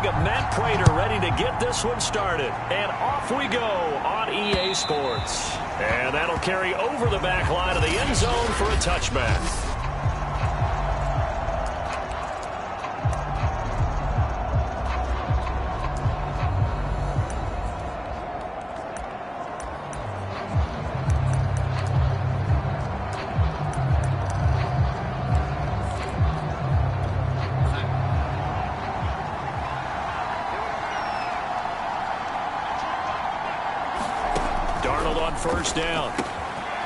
got Matt Prater ready to get this one started. And off we go on EA Sports. And that'll carry over the back line of the end zone for a touchback. First down.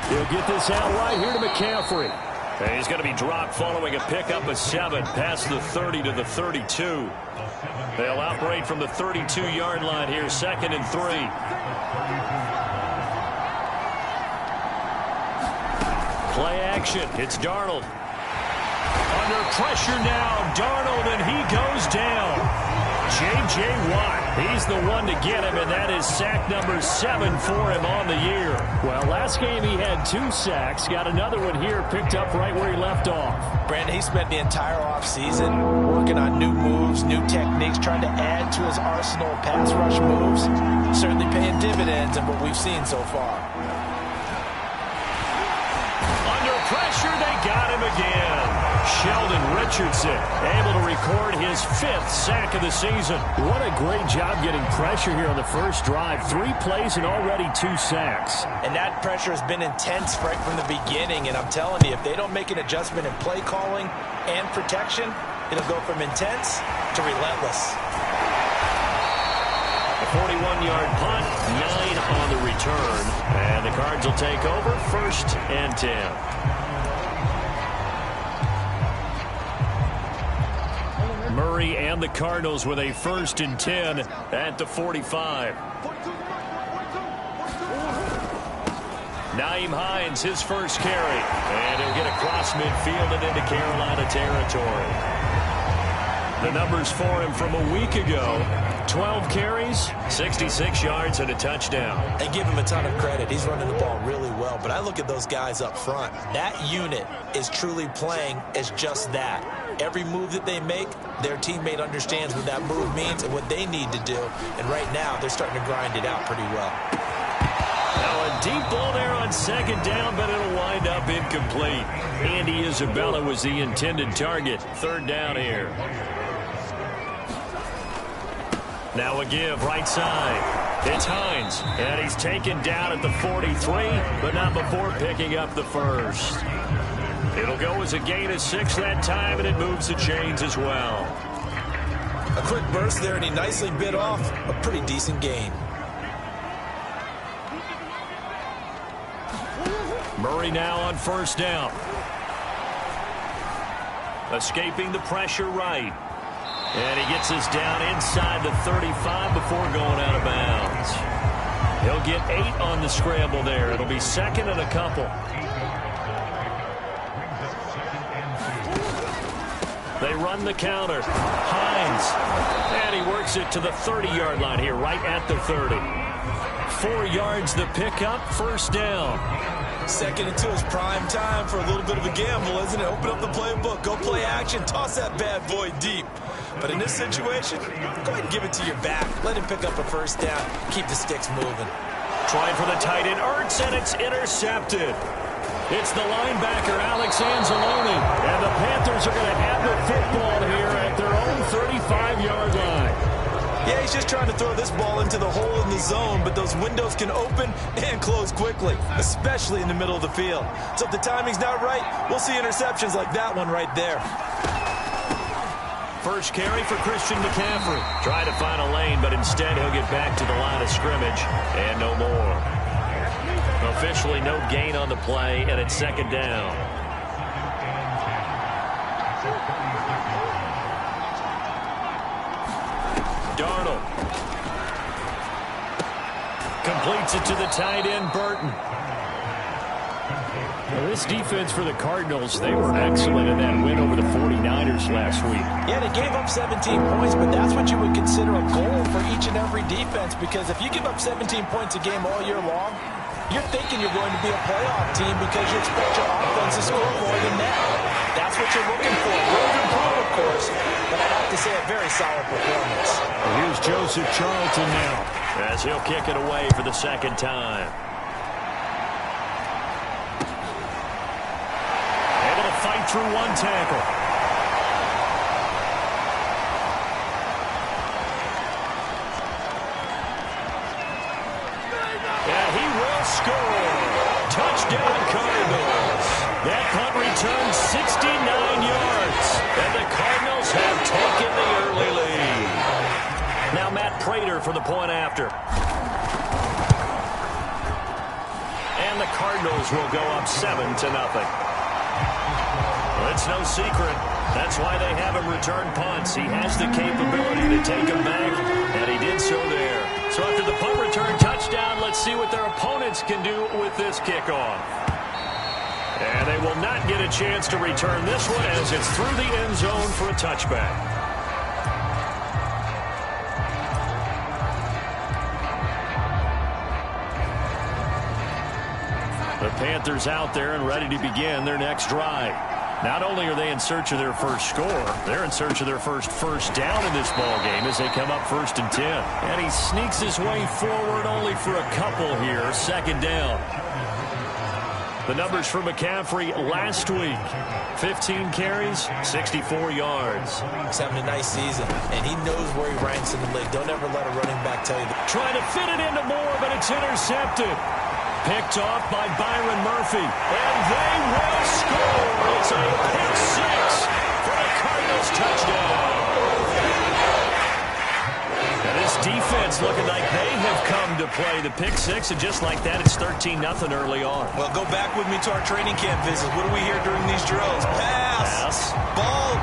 He'll get this out right here to McCaffrey. And he's going to be dropped following a pickup of 7 past the 30 to the 32. They'll operate from the 32-yard line here, 2nd and 3. Play action. It's Darnold. Under pressure now, Darnold, and he goes down. J.J. Watt, he's the one to get him, and that is sack number 7 for him on the year. Well, last game he had 2 sacks. Got another one here, picked up right where he left off. Brandon, he spent the entire offseason working on new moves, new techniques, trying to add to his arsenal of pass rush moves. Certainly paying dividends in what we've seen so far. Under pressure, they got him again. Sheldon Richardson able to record his 5th sack of the season. What a great job getting pressure here on the first drive. 3 plays and already 2 sacks. And that pressure has been intense right from the beginning. And I'm telling you, if they don't make an adjustment in play calling and protection, it'll go from intense to relentless. A 41-yard punt, 9 on the return. And the Cards will take over, 1st and 10. Murray and the Cardinals with a 1st and 10 at the 45. Nyheim Hines, his first carry. And he'll get across midfield and into Carolina territory. The numbers for him from a week ago: 12 carries, 66 yards, and a touchdown. And give him a ton of credit. He's running the ball really well. But I look at those guys up front. That unit is truly playing as just that. Every move that they make, their teammate understands what that move means and what they need to do. And right now, they're starting to grind it out pretty well. Now a deep ball there on 2nd down, but it'll wind up incomplete. Andy Isabella was the intended target. 3rd down here. Now a give, right side. It's Hines, and he's taken down at the 43, but not before picking up the first. It'll go as a gain of 6 that time, and it moves the chains as well. A quick burst there, and he nicely bit off a pretty decent gain. Murray now on 1st down. Escaping the pressure right. And he gets us down inside the 35 before going out of bounds. He'll get 8 on the scramble there. It'll be 2nd and a couple. They run the counter. Hines. And he works it to the 30-yard line here, right at the 30. 4 yards the pickup, 1st down. 2nd and 2 is prime time for a little bit of a gamble, isn't it? Open up the playbook, go play action, toss that bad boy deep. But in this situation, go ahead and give it to your back. Let him pick up a 1st down. Keep the sticks moving. Trying for the tight end, Ertz, and it's intercepted. It's the linebacker, Alex Anzalone. And the Panthers are going to have the football here at their own 35-yard line. Yeah, he's just trying to throw this ball into the hole in the zone, but those windows can open and close quickly, especially in the middle of the field. So if the timing's not right, we'll see interceptions like that one right there. First carry for Christian McCaffrey. Trying to find a lane, but instead he'll get back to the line of scrimmage and no more. Officially no gain on the play, and it's 2nd down. Darnold completes it to the tight end, Burton. Well, this defense for the Cardinals, they were excellent in that win over the 49ers last week. Yeah, they gave up 17 points, but that's what you would consider a goal for each and every defense, because if you give up 17 points a game all year long, you're thinking you're going to be a playoff team because you expect your offense to score more than that. That's what you're looking for. Room to improve, of course, but I'd have to say a very solid performance. Well, here's Joseph Charlton now as he'll kick it away for the second time. Able to fight through one tackle. Yeah, he will score. Touchdown Cardinals. That punt returned 69 yards. And the Cardinals have taken the early lead. Now Matt Prater for the point after. And the Cardinals will go up 7-0. Well, it's no secret. That's why they have him return punts. He has the capability to take them back, and he did so there. So after the punt return touchdown, let's see what their opponents can do with this kickoff. And they will not get a chance to return this one as it's through the end zone for a touchback. The Panthers out there and ready to begin their next drive. Not only are they in search of their first score, they're in search of their first down in this ball game as they come up 1st and 10. And he sneaks his way forward only for a couple here, 2nd down. The numbers for McCaffrey last week: 15 carries, 64 yards. He's having a nice season, and he knows where he ranks in the league. Don't ever let a running back tell you that. Trying to fit it into Moore, but it's intercepted. Picked off by Byron Murphy. And they will score. It's a pick six for the Cardinals touchdown. And this defense looking like they have come to play the pick six. And just like that, it's 13-0 early on. Well, go back with me to our training camp visits. What do we hear during these drills? Pass.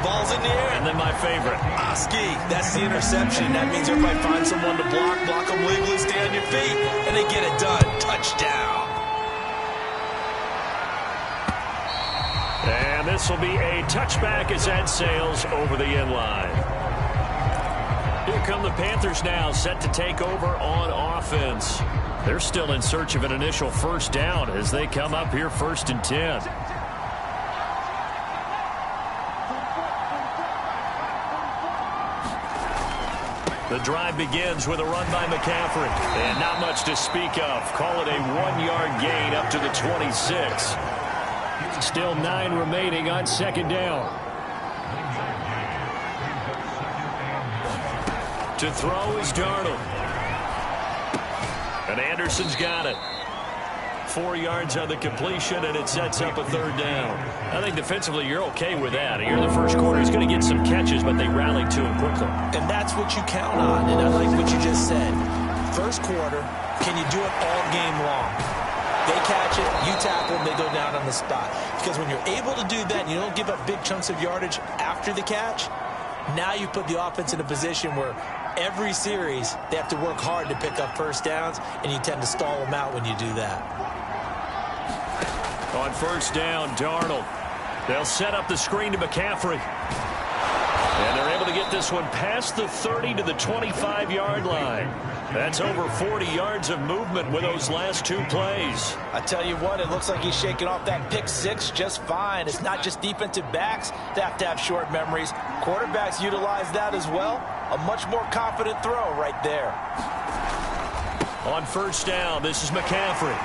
Ball's in the air. And then my favorite. Oski. That's the interception. That means everybody finds someone to block them legally, stay on your feet, and they get it done. Touchdown. And this will be a touchback as that sails over the end line. Here come the Panthers now, set to take over on offense. They're still in search of an initial first down as they come up here 1st and 10. The drive begins with a run by McCaffrey. And not much to speak of. Call it a 1-yard gain up to the 26. Still 9 remaining on 2nd down. To throw is Darnold. And Anderson's got it. 4 yards on the completion, and it sets up a 3rd down. I think defensively you're okay with that. Here in the first quarter, he's going to get some catches, but they rallied to him quickly. And that's what you count on, and I like what you just said. First quarter, can you do it all game long? They catch it, you tackle them, they go down on the spot. Because when you're able to do that and you don't give up big chunks of yardage after the catch, now you put the offense in a position where every series they have to work hard to pick up first downs, and you tend to stall them out when you do that. On 1st down, Darnold. They'll set up the screen to McCaffrey. And they're able to get this one past the 30 to the 25-yard line. That's over 40 yards of movement with those last 2 plays. I tell you what, it looks like he's shaking off that pick six just fine. It's not just defensive backs that have to have short memories. Quarterbacks utilize that as well. A much more confident throw right there. On 1st down, this is McCaffrey.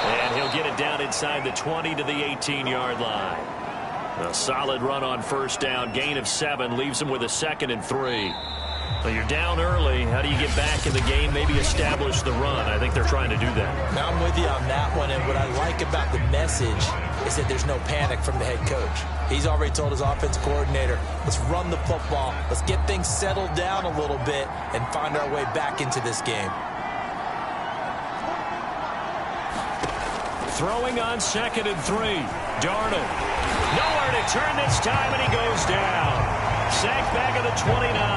And he'll get it down inside the 20 to the 18-yard line. A solid run on 1st down. Gain of 7 leaves him with a 2nd and 3. Well, you're down early. How do you get back in the game? Maybe establish the run. I think they're trying to do that. Now, I'm with you on that one. And what I like about the message is that there's no panic from the head coach. He's already told his offensive coordinator, let's run the football. Let's get things settled down a little bit and find our way back into this game. Throwing on 2nd and 3. Darnold. Nowhere to turn this time, and he goes down. Sacked back at the 29.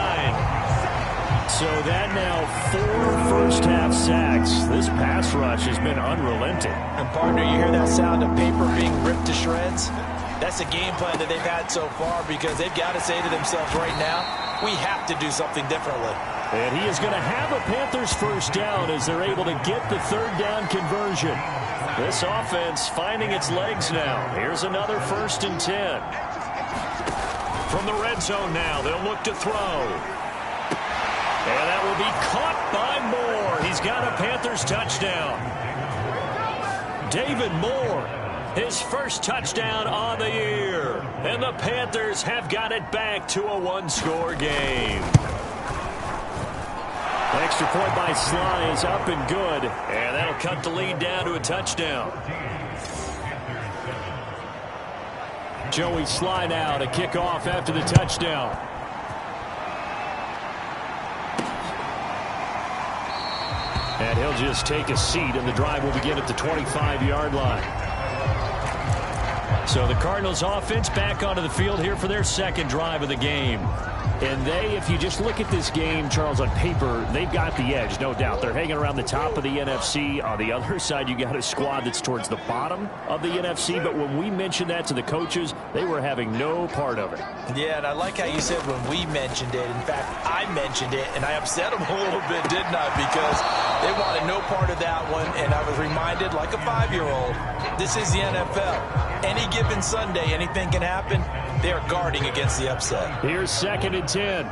So that now 4 first-half sacks. This pass rush has been unrelenting. And, partner, you hear that sound of paper being ripped to shreds? That's the game plan that they've had so far because they've got to say to themselves right now, we have to do something differently. And he is going to have a Panthers first down as they're able to get the third down conversion. This offense finding its legs now. Here's another 1st and 10. From the red zone now, they'll look to throw. And that will be caught by Moore. He's got a Panthers touchdown. David Moore, his first touchdown on the year. And the Panthers have got it back to a one-score game. Extra point by Sly is up and good. And that'll cut the lead down to a touchdown. Joey Sly now to kick off after the touchdown. And he'll just take a seat, and the drive will begin at the 25-yard line. So the Cardinals offense back onto the field here for their second drive of the game. And if you just look at this game, Charles, on paper, they've got the edge, no doubt. They're hanging around the top of the NFC. On the other side, you got a squad that's towards the bottom of the NFC. But when we mentioned that to the coaches, they were having no part of it. Yeah, and I like how you said when we mentioned it. In fact, I mentioned it, and I upset them a little bit, didn't I? Because they wanted no part of that one, and I was reminded, like a 5-year-old, this is the NFL. Any given Sunday, anything can happen. They are guarding against the upset. Here's 2nd and 10.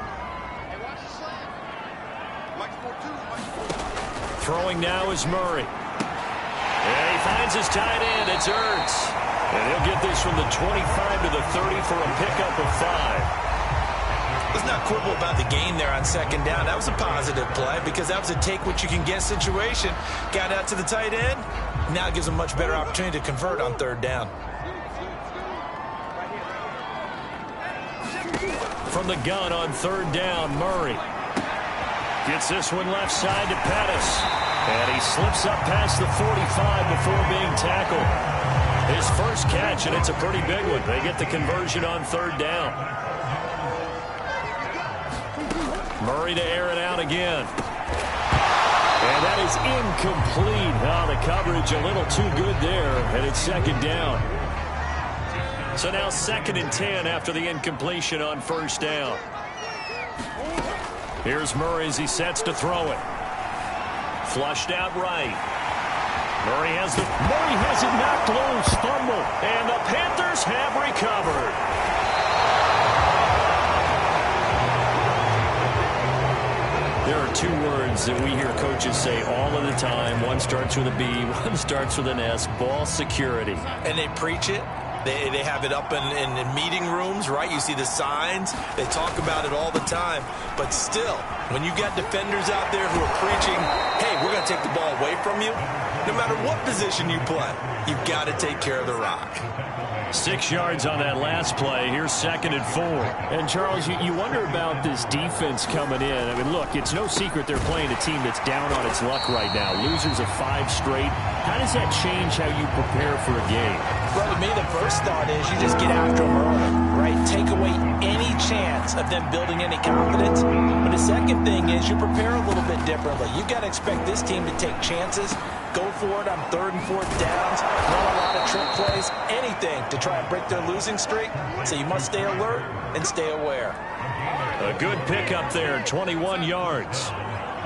Throwing now is Murray. And he finds his tight end. It's Ertz. And he'll get this from the 25 to the 30 for a pickup of 5. Let's not quibble about the gain there on 2nd down. That was a positive play because that was a take-what-you-can-get situation. Got out to the tight end. Now it gives them a much better opportunity to convert on 3rd down. From the gun on 3rd down, Murray gets this one left side to Pettis. And he slips up past the 45 before being tackled. His first catch, and it's a pretty big one. They get the conversion on 3rd down. Murray to air it out again. And that is incomplete. Oh, the coverage a little too good there, and it's 2nd down. So now 2nd and 10 after the incompletion on 1st down. Here's Murray as he sets to throw it. Flushed out right. Murray has it knocked loose. Fumble. And the Panthers have recovered. There are 2 words that we hear coaches say all of the time. One starts with a B, one starts with an S. Ball security. And they preach it. They have it up in meeting rooms, right? You see the signs. They talk about it all the time. But still, when you got defenders out there who are preaching, hey, we're going to take the ball away from you, no matter what position you play, you've got to take care of the rock. 6 yards on that last play. Here's 2nd and 4. And, Charles, you wonder about this defense coming in. I mean, look, it's no secret they're playing a team that's down on its luck right now. Losers of 5 straight. How does that change how you prepare for a game? Well, to me, the first thought is you just get after them early, right? Take away any chance of them building any confidence. But the second thing is you prepare a little bit differently. You've got to expect this team to take chances, go for it on 3rd and 4th downs, run a lot of trick plays, anything to try and break their losing streak. So you must stay alert and stay aware. A good pickup there, 21 yards.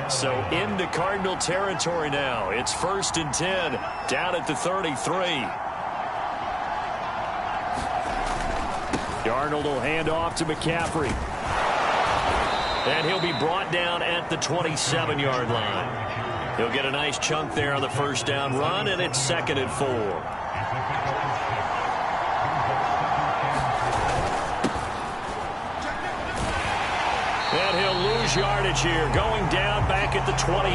So into Cardinal territory now. It's 1st and 10, down at the 33. Darnold will hand off to McCaffrey. And he'll be brought down at the 27-yard line. He'll get a nice chunk there on the 1st down run, and it's 2nd and 4. And he'll lose yardage here, going down back at the 28.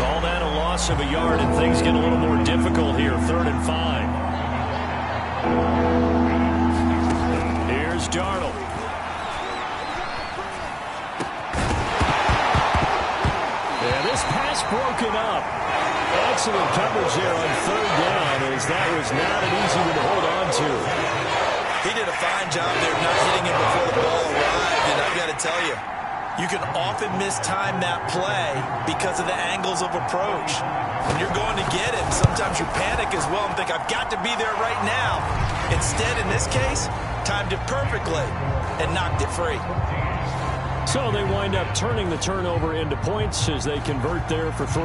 Call that a loss of a yard, and things get a little more difficult here, 3rd and 5. Here's Darnold. And this pass broken up. Excellent coverage there on 3rd down, as that was not an easy one to hold on to. He did a fine job there not hitting it before the ball arrived, and I've got to tell you, you can often mistime that play because of the angles of approach. When you're going to get him, sometimes you panic as well and think, I've got to be there right now. Instead, in this case, timed it perfectly and knocked it free. So they wind up turning the turnover into points as they convert there for 3.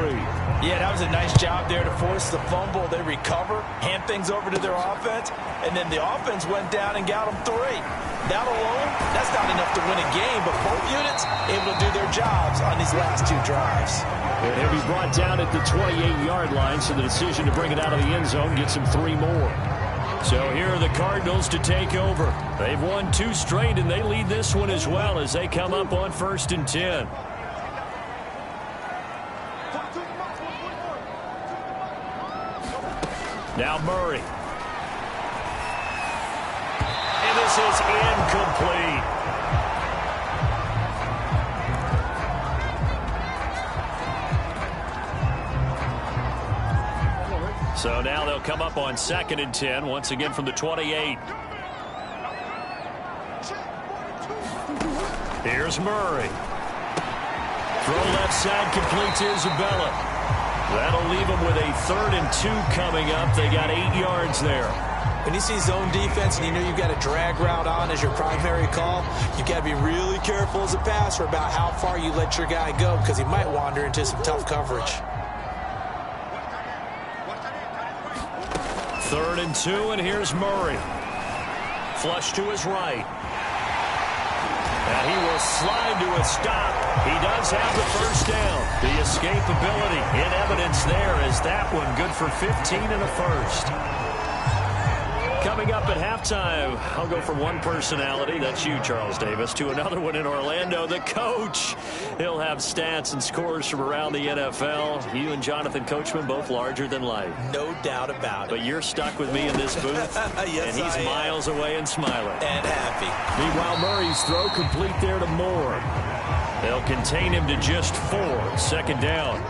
Yeah, that was a nice job there to force the fumble. They recover, hand things over to their offense, and then the offense went down and got them 3. That alone, that's not enough to win a game, but both units able to do their jobs on these last 2 drives. And he'll be brought down at the 28-yard line, so the decision to bring it out of the end zone gets him 3 more. So here are the Cardinals to take over. They've won 2 straight, and they lead this one as well as they come up on 1st and 10. Now Murray. And this is incomplete. So now they'll come up on 2nd and 10, once again from the 28. Here's Murray. Throw left side, complete to Isabella. That'll leave them with a 3rd and 2 coming up. They got 8 yards there. When you see zone defense and you know you've got a drag route on as your primary call, you've got to be really careful as a passer about how far you let your guy go because he might wander into some tough coverage. 3rd and 2, and here's Murray. Flush to his right. And he will slide to a stop. He does have the first down. The escapability in evidence there as that one good for 15 and a first. Coming up at halftime, I'll go from one personality, that's you, Charles Davis, to another one in Orlando, the coach. He'll have stats and scores from around the NFL. You and Jonathan Coachman, both larger than life. No doubt about it. But you're stuck with me in this booth, yes, and he's miles away and smiling. And happy. Meanwhile, Murray's throw complete there to Moore. They'll contain him to just 4, 2nd down.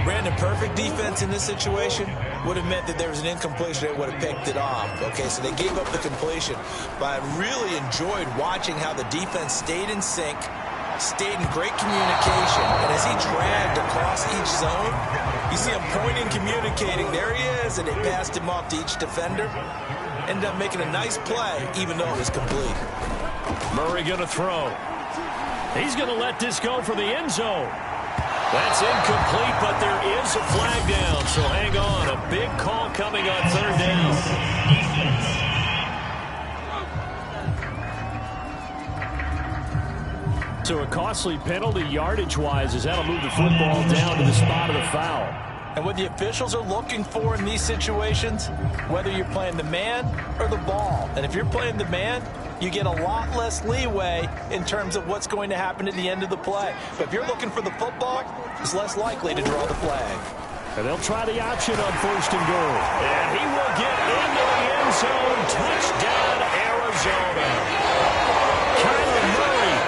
Brandon, perfect defense in this situation would have meant that there was an incompletion that would have picked it off. Okay, so they gave up the completion. But I really enjoyed watching how the defense stayed in sync, stayed in great communication. And as he dragged across each zone, you see him pointing, communicating. There he is, and they passed him off to each defender. Ended up making a nice play, even though it was complete. Murray going to throw. He's going to let this go for the end zone. That's incomplete, but there is a flag down, so hang on. A big call coming on 3rd down. So a costly penalty yardage-wise as that'll move the football down to the spot of the foul. And what the officials are looking for in these situations, whether you're playing the man or the ball. And if you're playing the man, you get a lot less leeway in terms of what's going to happen at the end of the play. But if you're looking for the football, it's less likely to draw the flag. And they'll try the option on 1st and goal. And he will get into the end zone. Touchdown, Arizona. Kyler Murray,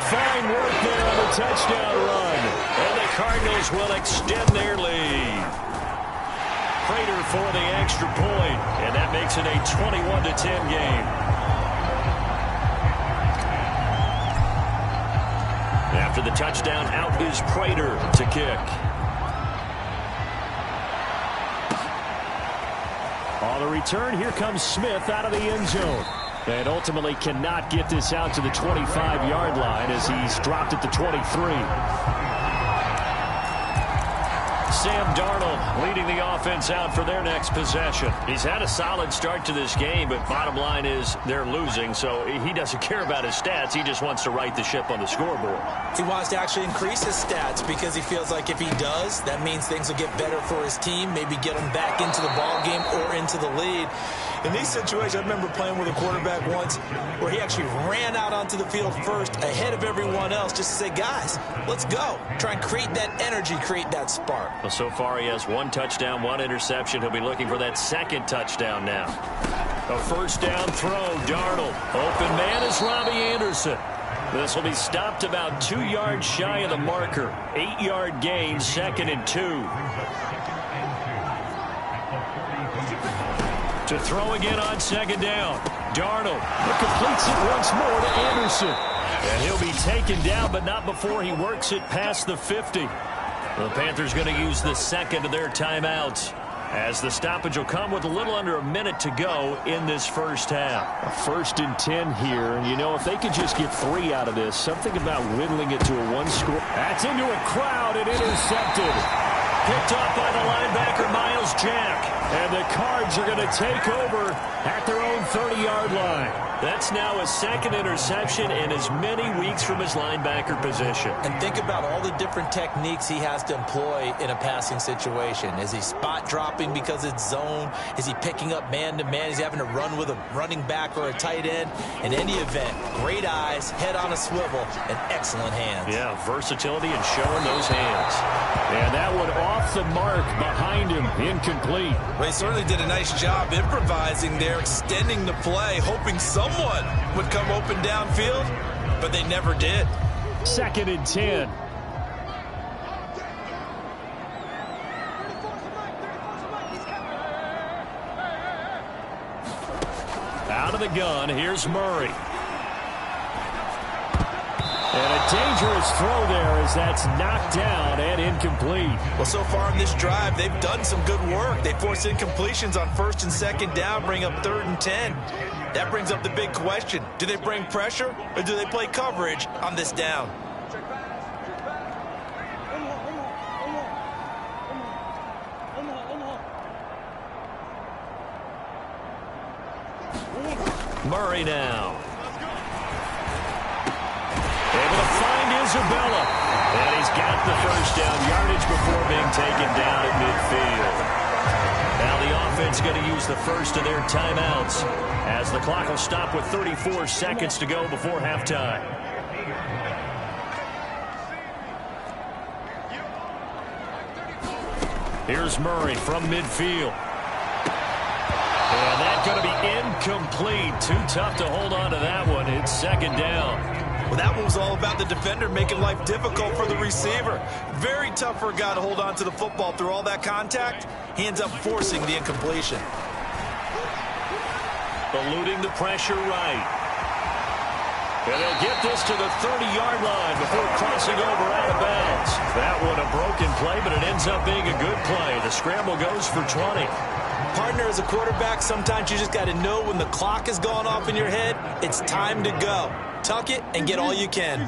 fine work there on the touchdown run. And the Cardinals will extend their lead. Prater for the extra point. And that makes it a 21-10 game. After the touchdown, out is Prater to kick. On the return, here comes Smith out of the end zone. And ultimately cannot get this out to the 25-yard line as he's dropped at the 23. Sam Darnold leading the offense out for their next possession. He's had a solid start to this game, but bottom line is they're losing, so he doesn't care about his stats. He just wants to right the ship on the scoreboard. He wants to actually increase his stats because he feels like if he does, that means things will get better for his team, maybe get him back into the ball game or into the lead. In these situations, I remember playing with a quarterback once where he actually ran out onto the field first ahead of everyone else just to say, guys, let's go. Try and create that energy, create that spark. Well, so far he has 1 touchdown, 1 interception. He'll be looking for that 2nd touchdown now. A 1st down throw, Darnold. Open man is Robbie Anderson. This will be stopped about 2 yards shy of the marker. 8-yard gain, 2nd and 2. To throw again on 2nd down. Darnold completes it once more to Anderson. And he'll be taken down, but not before he works it past the 50. The Panthers going to use the 2nd of their timeouts. as the stoppage will come with a little under a minute to go in this first half. A 1st and 10 here, and you know, if they could just get 3 out of this, something about whittling it to a 1-score. That's into a crowd and intercepted. Picked off by the linebacker, Miles Jack. And the Cards are going to take over at their own 30-yard line. That's now his 2nd interception in as many weeks from his linebacker position. And think about all the different techniques he has to employ in a passing situation. Is he spot dropping because it's zone? Is he picking up man-to-man? Is he having to run with a running back or a tight end? In any event, great eyes, head on a swivel, and excellent hands. Yeah, versatility and showing those hands. And that one off the mark behind him, incomplete. Well, he certainly did a nice job improvising there, extending the play, hoping someone would come open downfield, but they never did. 2nd and 10. Out of the gun, here's Murray. And a dangerous throw there as that's knocked down and incomplete. Well, so far in this drive, they've done some good work. They forced incompletions on 1st and 2nd down, bring up 3rd and 10. That brings up the big question. Do they bring pressure or do they play coverage on this down? Murray now. Able to find Isabella. And he's got the first down yardage before being taken down at midfield. Now the offense going to use the first of their timeouts as the clock will stop with 34 seconds to go before halftime. Here's Murray from midfield. And that's going to be incomplete. Too tough to hold on to that one. It's 2nd down. Well, that one was all about the defender making life difficult for the receiver. Very tough for a guy to hold on to the football through all that contact. He ends up forcing the incompletion. Eluding the pressure right. And they'll get this to the 30-yard line before crossing over out of bounds. That one a broken play, but it ends up being a good play. The scramble goes for 20. Partner, as a quarterback, sometimes you just got to know when the clock has gone off in your head, it's time to go. Tuck it and get all you can.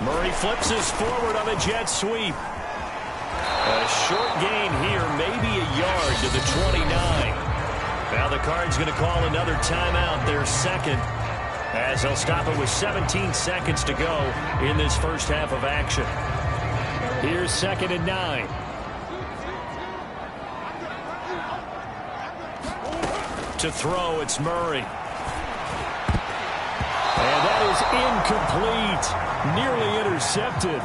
Murray flips his forward on a jet sweep. A short gain here, maybe a yard to the 29. Now the Cards going to call another timeout, their 2nd, as they'll stop it with 17 seconds to go in this first half of action. Here's 2nd and 9. To throw, it's Murray. And that is incomplete. Nearly intercepted.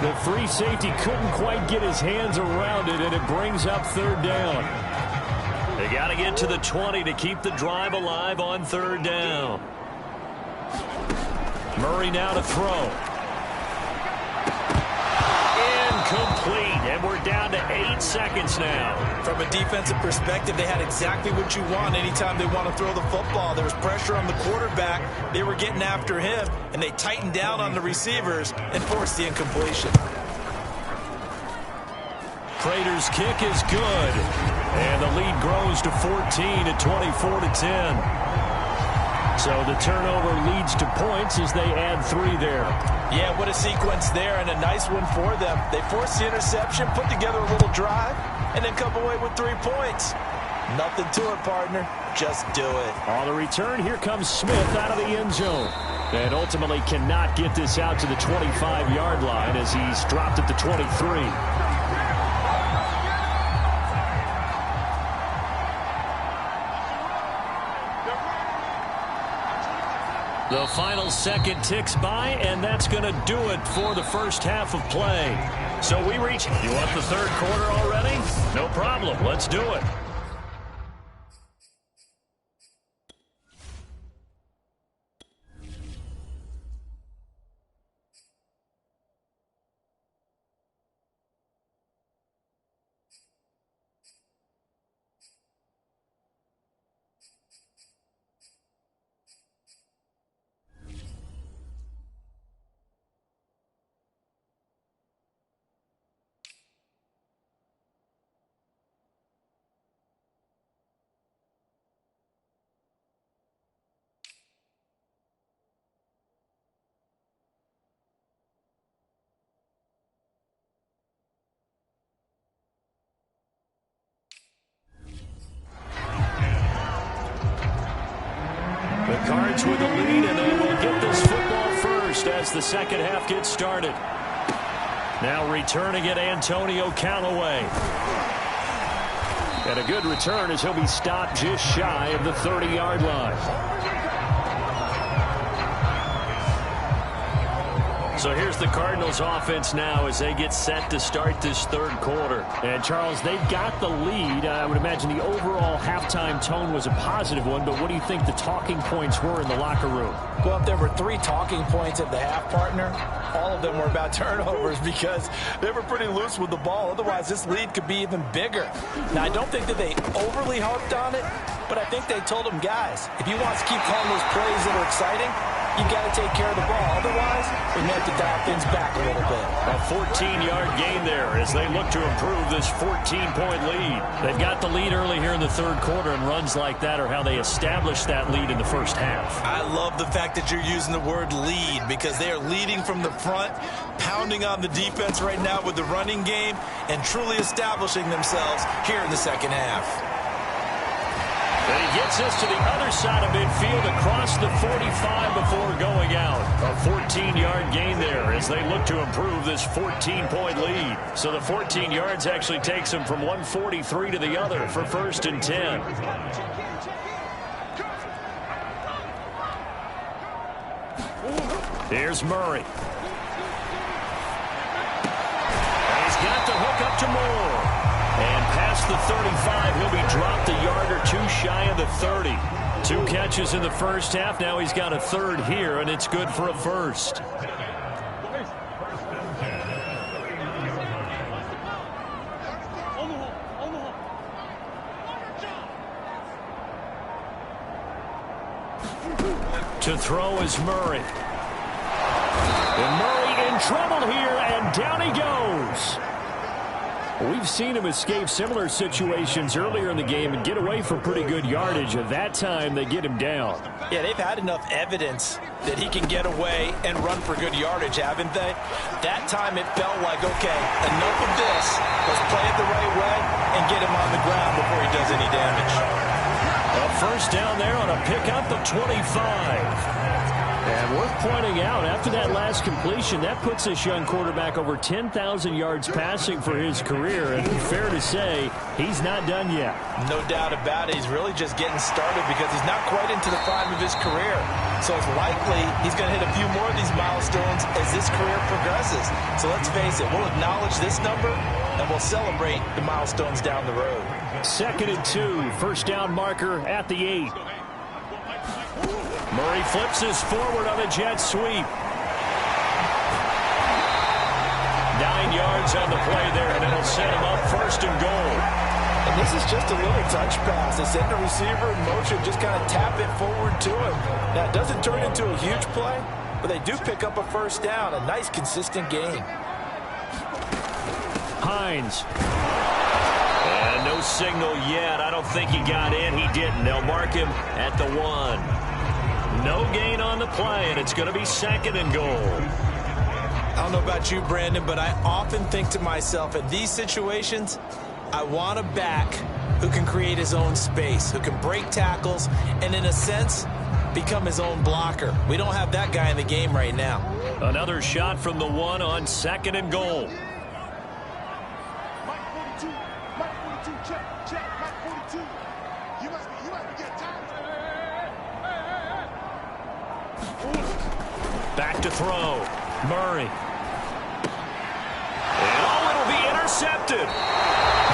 The free safety couldn't quite get his hands around it, and it brings up 3rd down. They got to get to the 20 to keep the drive alive on 3rd down. Murray now to throw. Incomplete, and we're down to 8 seconds now. From a defensive perspective, they had exactly what you want anytime they want to throw the football. There was pressure on the quarterback. They were getting after him, and they tightened down on the receivers and forced the incompletion. Prater's kick is good, and the lead grows to 14 at 24-10. So the turnover leads to points as they add 3 there. Yeah, what a sequence there, and a nice one for them. They forced the interception, put together a little drive, and then come away with 3 points. Nothing to it, partner. Just do it. On the return, here comes Smith out of the end zone. And ultimately cannot get this out to the 25-yard line as he's dropped at the 23. The final second ticks by, and that's going to do it for the first half of play. So we reach. You want the 3rd quarter already? No problem. Let's do it. Cards with the lead, and they will get this football first as the second half gets started. Now returning it, Antonio Callaway. And a good return as he'll be stopped just shy of the 30-yard line. So here's the Cardinals offense now as they get set to start this third quarter. And Charles, they've got the lead. I would imagine the overall halftime tone was a positive one, but what do you think the talking points were in the locker room? Well, if there were 3 talking points at the half, partner, all of them were about turnovers because they were pretty loose with the ball. Otherwise, this lead could be even bigger. Now, I don't think that they overly harped on it, but I think they told them, guys, if you want to keep calling those plays that are exciting, you got to take care of the ball. Otherwise, we may have to dial things back a little bit. A 14-yard gain there as they look to improve this 14-point lead. They've got the lead early here in the third quarter, and runs like that are how they established that lead in the first half. I love the fact that you're using the word lead because they are leading from the front, pounding on the defense right now with the running game, and truly establishing themselves here in the second half. And he gets us to the other side of midfield across the 45 before going out. A 14-yard gain there as they look to improve this 14-point lead. So the 14 yards actually takes them from 143 to the other for 1st and 10. Here's Murray. And he's got the hook up to Moore. And past the 35, he'll be dropped a yard or 2 shy of the 30. 2 catches in the first half. Now he's got a third here, and it's good for a first. To throw is Murray. And Murray in trouble here, and down he goes. We've seen him escape similar situations earlier in the game and get away from pretty good yardage. At that time, they get him down. Yeah, they've had enough evidence that he can get away and run for good yardage, haven't they? That time it felt like, okay, enough of this. Let's play it the right way and get him on the ground before he does any damage. A first down there on a pickup of 25. And worth pointing out, after that last completion, that puts this young quarterback over 10,000 yards passing for his career. And fair to say, he's not done yet. No doubt about it. He's really just getting started because he's not quite into the prime of his career. So it's likely he's going to hit a few more of these milestones as this career progresses. So let's face it, we'll acknowledge this number and we'll celebrate the milestones down the road. 2nd and 2, first down marker at the 8. Murray flips this forward on a jet sweep. 9 yards on the play there, and it'll set him up 1st and goal. And this is just a little touch pass. They send the receiver in motion, just kind of tap it forward to him. Now, it doesn't turn into a huge play, but they do pick up a first down, a nice, consistent gain. Hines. And no signal yet. I don't think he got in. He didn't. They'll mark him at the 1. No gain on the play, and it's going to be 2nd and goal. I don't know about you, Brandon, but I often think to myself, in these situations, I want a back who can create his own space, who can break tackles, and in a sense, become his own blocker. We don't have that guy in the game right now. Another shot from the 1 on 2nd and goal. Back to throw. Murray. Oh, it'll be intercepted.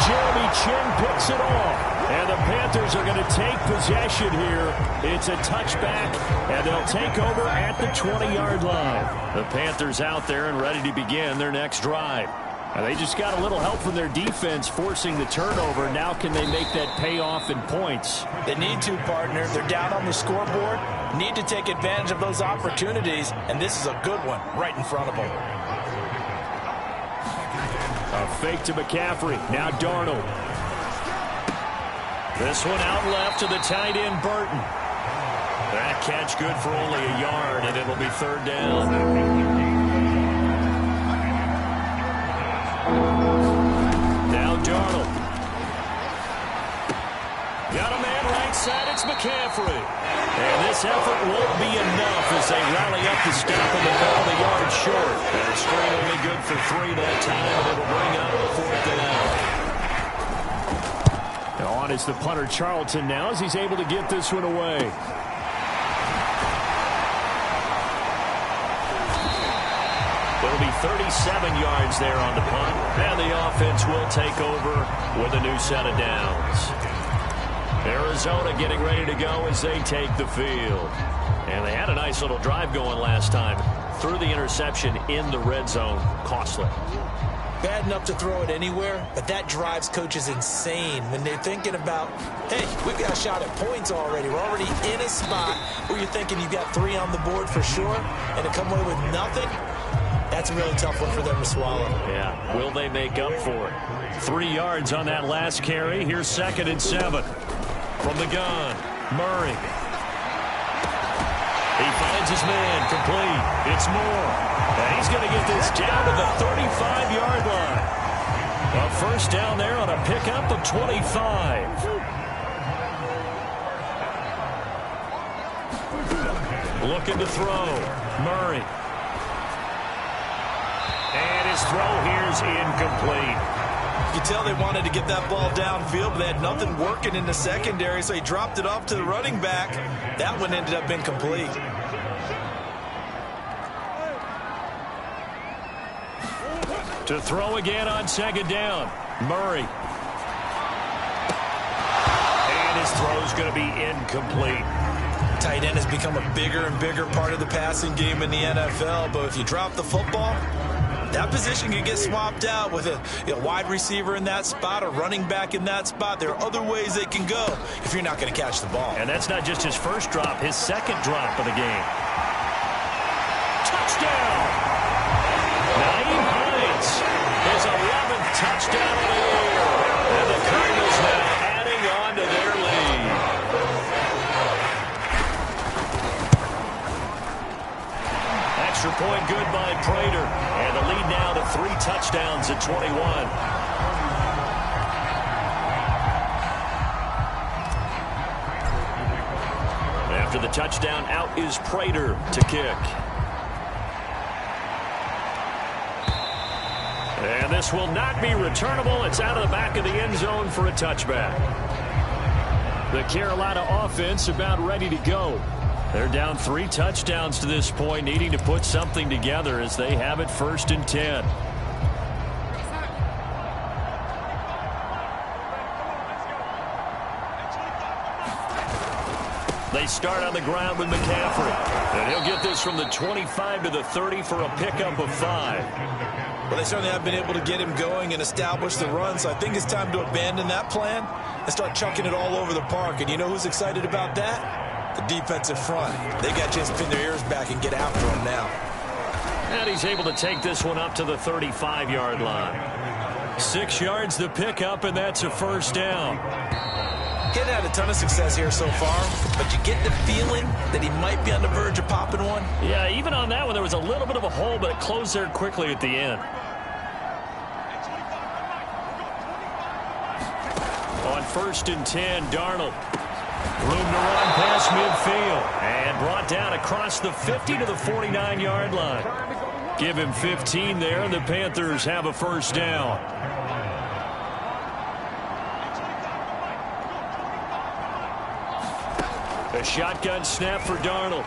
Jeremy Chinn picks it off. And the Panthers are going to take possession here. It's a touchback, and they'll take over at the 20-yard line. The Panthers out there and ready to begin their next drive. And they just got a little help from their defense forcing the turnover. Now can they make that pay off in points? They need to, partner. They're down on the scoreboard. Need to take advantage of those opportunities, and this is a good one right in front of them. A fake to McCaffrey. Now Darnold. This one out left to the tight end, Burton. That catch good for only a yard, and it'll be 3rd down. Now Darnold. Got a man right side, it's McCaffrey. And this effort won't be enough as they rally up to stop him and fall the yard short. And a screen only good for 3 that time, and it'll bring up 4th down. On is the punter Charlton now as he's able to get this one away. It'll be 37 yards there on the punt, and the offense will take over with a new set of downs. Arizona getting ready to go as they take the field. And they had a nice little drive going last time. Threw the interception in the red zone. Costly. Bad enough to throw it anywhere, but that drives coaches insane when they're thinking about, hey, we've got a shot at points already. We're already in a spot where you're thinking you've got 3 on the board for sure, and to come away with nothing, that's a really tough one for them to swallow. Yeah, will they make up for it? 3 yards on that last carry. Here's 2nd and 7. From the gun, Murray. He finds his man, complete. It's Moore. And he's going to get this down to the 35-yard line. A first down there on a pickup of 25. Looking to throw. Murray. And his throw here's incomplete. You can tell they wanted to get that ball downfield, but they had nothing working in the secondary, so he dropped it off to the running back. That one ended up incomplete. To throw again on 2nd down. Murray. And his throw's going to be incomplete. Tight end has become a bigger and bigger part of the passing game in the NFL, but if you drop the football, that position can get swapped out with a wide receiver in that spot, a running back in that spot. There are other ways they can go if you're not going to catch the ball. And that's not just his first drop, his 2nd drop of the game. Touchdown! Nyheim Hines, his 11th touchdown of the year. And the Cardinals now adding on to their lead. Extra point good by Prater. And the lead now to 3 touchdowns at 21. After the touchdown, out is Prater to kick. And this will not be returnable. It's out of the back of the end zone for a touchback. The Carolina offense about ready to go. They're down 3 touchdowns to this point, needing to put something together as they have it 1st and 10. They start on the ground with McCaffrey. And he'll get this from the 25 to the 30 for a pickup of 5. Well, they certainly have been able to get him going and establish the run, so I think it's time to abandon that plan and start chucking it all over the park. And you know who's excited about that? The defensive front. They got to just pin their ears back and get after him now. And he's able to take this one up to the 35-yard line. 6 yards the pickup, and that's a first down. Getting had a ton of success here so far, but you get the feeling that he might be on the verge of popping one. Yeah, even on that one, there was a little bit of a hole, but it closed there quickly at the end. On 1st and 10, Darnold. Room to run past midfield. And brought down across the 50 to the 49-yard line. Give him 15 there, and the Panthers have a first down. A shotgun snap for Darnold.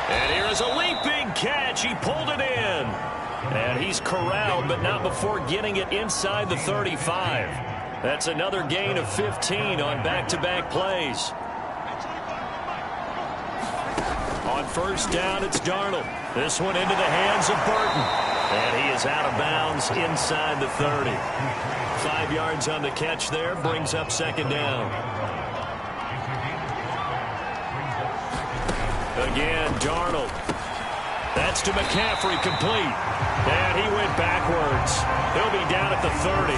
And here's a leaping catch. He pulled it in. And he's corralled, but not before getting it inside the 35. That's another gain of 15 on back-to-back plays. On 1st down, it's Darnold. This one into the hands of Burton. And he is out of bounds inside the 30. 5 yards on the catch there, brings up 2nd down. Again, Darnold. That's to McCaffrey, complete. And he went backwards. He'll be down at the 30.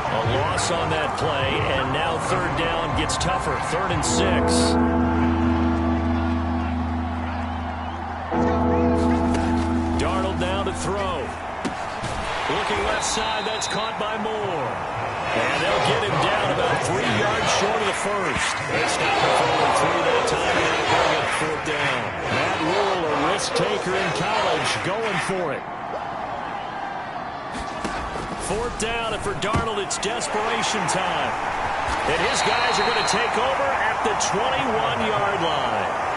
A loss on that play, and now 3rd down gets tougher. 3rd and 6. Darnold now to throw. Looking left side, that's caught by Moore. And they'll get him down about 3 yards short of the first. They stop it for only 3 that time, and they bring up 4th down. Matt Rule, a risk taker in college, going for it. 4th down, and for Darnold, it's desperation time. And his guys are going to take over at the 21-yard line.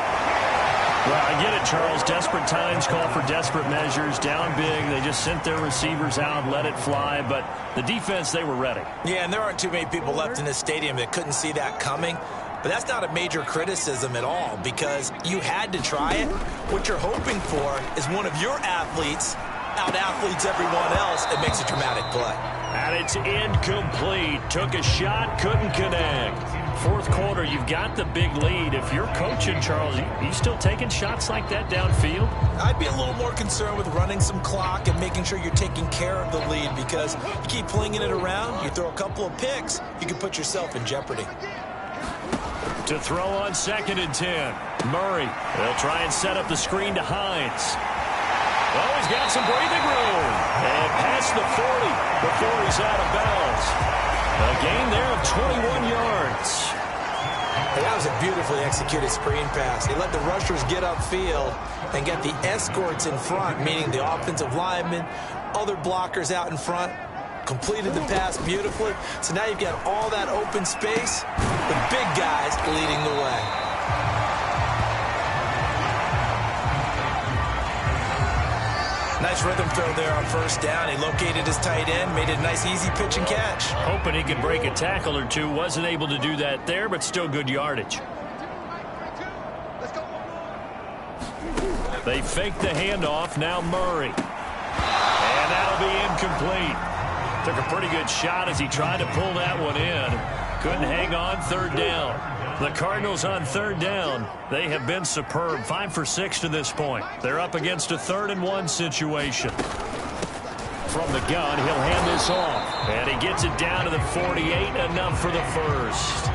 Well, I get it, Charles. Desperate times call for desperate measures. Down big, they just sent their receivers out, let it fly. But the defense, they were ready. Yeah, and there aren't too many people left in this stadium that couldn't see that coming. But that's not a major criticism at all because you had to try it. What you're hoping for is one of your athletes out-athletes everyone else and makes a dramatic play. And it's incomplete. Took a shot, couldn't connect. 4th quarter, you've got the big lead. If you're coaching, Charles, you still taking shots like that downfield? I'd be a little more concerned with running some clock and making sure you're taking care of the lead because you keep flinging it around, you throw a couple of picks, you can put yourself in jeopardy. To throw on 2nd and 10. Murray, they'll try and set up the screen to Hines. Oh, he's got some breathing room. And past the 40 before he's out of bounds. A gain there of 21 yards. And that was a beautifully executed screen pass. He let the rushers get upfield and get the escorts in front, meaning the offensive linemen, other blockers out in front. Completed the pass beautifully. So now you've got all that open space with big guys leading the way. Nice rhythm throw there on 1st down. He located his tight end, made it a nice easy pitch and catch. Hoping he could break a tackle or two. Wasn't able to do that there, but still good yardage. They fake the handoff. Now Murray. And that'll be incomplete. Took a pretty good shot as he tried to pull that one in. Couldn't hang on. 3rd down. The Cardinals on 3rd down. They have been superb. 5 for 6 to this point. They're up against a 3rd and 1 situation. From the gun, he'll hand this off. And he gets it down to the 48. Enough for the first.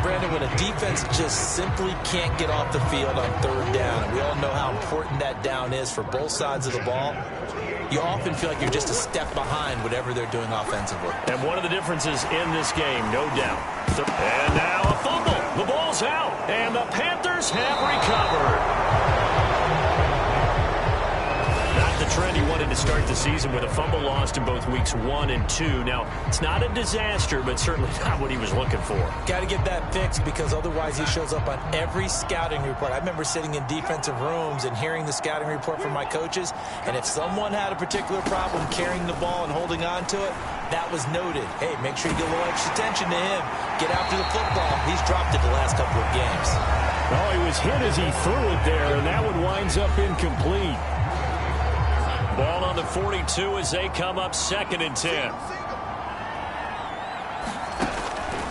Brandon, when a defense just simply can't get off the field on 3rd down, we all know how important that down is for both sides of the ball, you often feel like you're just a step behind whatever they're doing offensively. And one of the differences in this game, no doubt. And now a fumble. The ball's out. And the Panthers have recovered. Not the trend he wanted to start the season with a fumble lost in both weeks 1 and 2. Now, it's not a disaster, but certainly not what he was looking for. Got to get that fixed because otherwise he shows up on every scouting report. I remember sitting in defensive rooms and hearing the scouting report from my coaches, and if someone had a particular problem carrying the ball and holding on to it, that was noted. Hey, make sure you get a little extra attention to him. Get after the football. He's dropped it the last couple of games. Oh, he was hit as he threw it there, and that one winds up incomplete. Ball on the 42 as they come up 2nd and 10.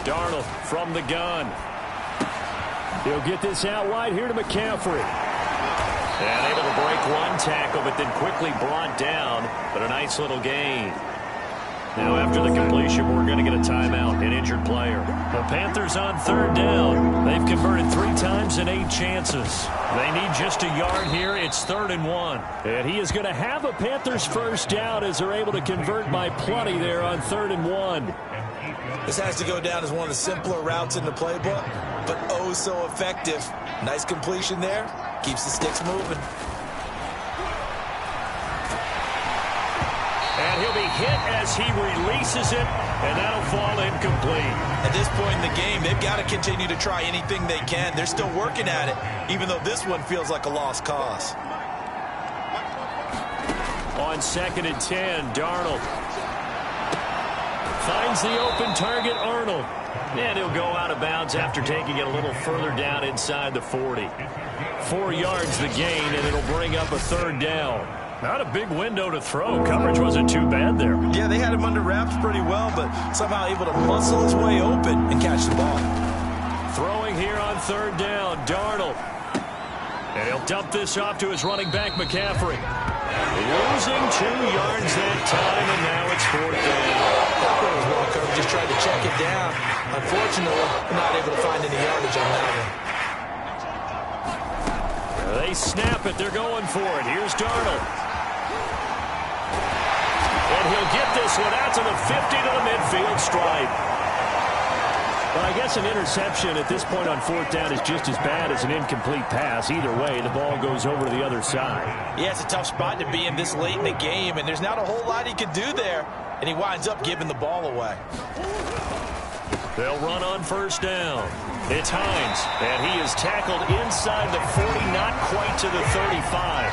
Darnold from the gun. He'll get this out wide here to McCaffrey. And able to break one tackle, but then quickly brought down. But a nice little gain. Now after the completion, we're going to get a timeout, an injured player. The Panthers on 3rd down. They've converted 3 times in 8 chances. They need just a yard here. It's 3rd and 1. And he is going to have a Panthers first down as they're able to convert by plenty there on 3rd and 1. This has to go down as one of the simpler routes in the playbook, but oh so effective. Nice completion there. Keeps the sticks moving. And he'll be hit as he releases it, and that'll fall incomplete. At this point in the game, they've got to continue to try anything they can. They're still working at it, even though this one feels like a lost cause. On 2nd and 10, Darnold finds the open target, Arnold. And he'll go out of bounds after taking it a little further down inside the 40. 4 yards the gain, and it'll bring up a 3rd down. Not a big window to throw. Coverage wasn't too bad there. Yeah, they had him under wraps pretty well, but somehow able to muscle his way open and catch the ball. Throwing here on 3rd down, Darnold. And he'll dump this off to his running back, McCaffrey. Losing 2 yards that time, and now it's 4th down. That one was well covered. Just tried to check it down. Unfortunately, not able to find any yardage on that one. They snap it. They're going for it. Here's Darnold. And he'll get this one out to the 50 to the midfield stripe. Well, I guess an interception at this point on fourth down is just as bad as an incomplete pass. Either way, the ball goes over to the other side. Yeah, it's a tough spot to be in this late in the game, and there's not a whole lot he can do there, and he winds up giving the ball away. They'll run on first down. It's Hines, and he is tackled inside the 40, not quite to the 35.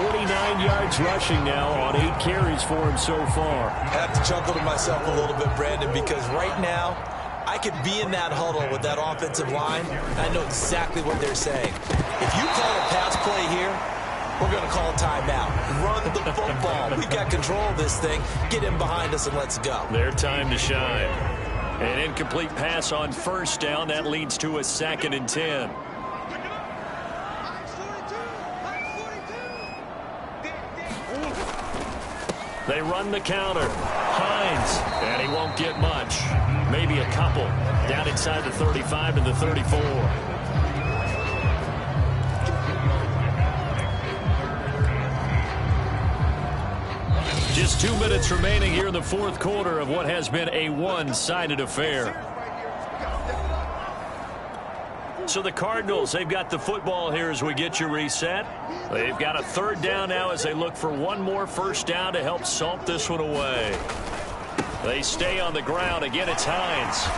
49 yards rushing now on 8 carries for him so far. I have to chuckle to myself a little bit, Brandon, because right now, I could be in that huddle with that offensive line, and I know exactly what they're saying. If you call a pass play here, we're going to call a timeout. Run the football. We've got control of this thing. Get in behind us and let's go. Their time to shine. An incomplete pass on first down. That leads to a 2nd and 10. They run the counter. Hines, and he won't get much. Maybe a couple. Down inside the 35 and the 34. Just 2 minutes remaining here in the fourth quarter of what has been a one-sided affair. So the Cardinals, they've got the football here as we get you reset. They've got a 3rd down now as they look for one more first down to help salt this one away. They stay on the ground. Again, it's Hines.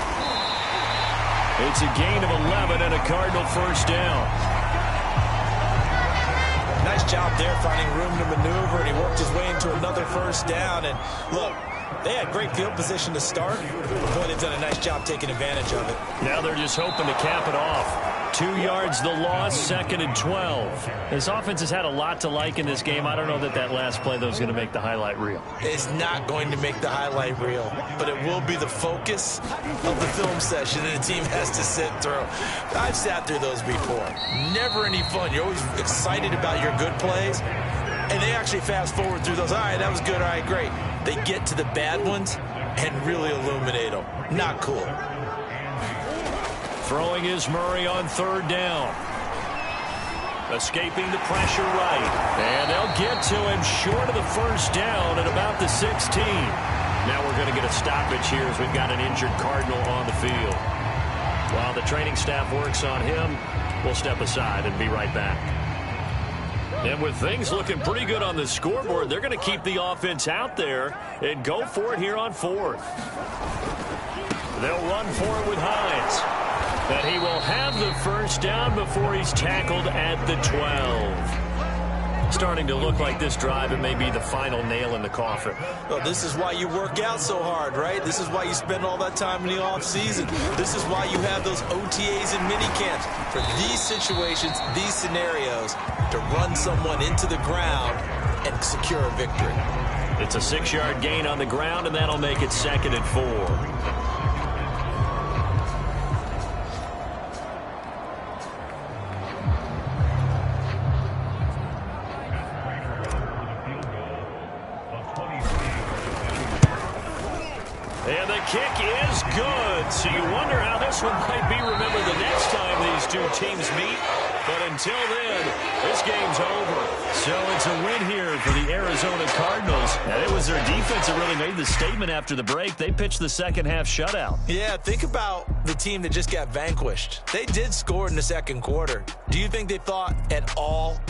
It's a gain of 11 and a Cardinal first down. Nice job there finding room to maneuver, and he worked his way into another first down. And look, they had great field position to start. Boy, they've done a nice job taking advantage of it. Now they're just hoping to cap it off. 2 yards the loss, 2nd and 12. This offense has had a lot to like in this game. I don't know that that last play, though, is going to make the highlight reel. It's not going to make the highlight reel, but it will be the focus of the film session that the team has to sit through. I've sat through those before. Never any fun. You're always excited about your good plays, and they actually fast forward through those. All right, that was good. All right, great. They get to the bad ones and really illuminate them. Not cool. Throwing is Murray on 3rd down. Escaping the pressure right. And they'll get to him short of the first down at about the 16. Now we're going to get a stoppage here as we've got an injured Cardinal on the field. While the training staff works on him, we'll step aside and be right back. And with things looking pretty good on the scoreboard, they're going to keep the offense out there and go for it here on 4th. They'll run for it with Hines. But he will have the first down before he's tackled at the 12. Starting to look like this drive, it may be the final nail in the coffin. Well, this is why you work out so hard, right? This is why you spend all that time in the offseason. This is why you have those OTAs and minicamps. For these situations, these scenarios, to run someone into the ground and secure a victory. It's a 6-yard gain on the ground, and that'll make it 2nd and 4. And the kick is good. So you wonder how this one might be remembered the next time these two teams meet. But until then, this game's over. So it's a win here for the Arizona Cardinals. And it was their defense that really made the statement after the break. They pitched the second-half shutout. Yeah, think about the team that just got vanquished. They did score in the second quarter. Do you think they thought at all that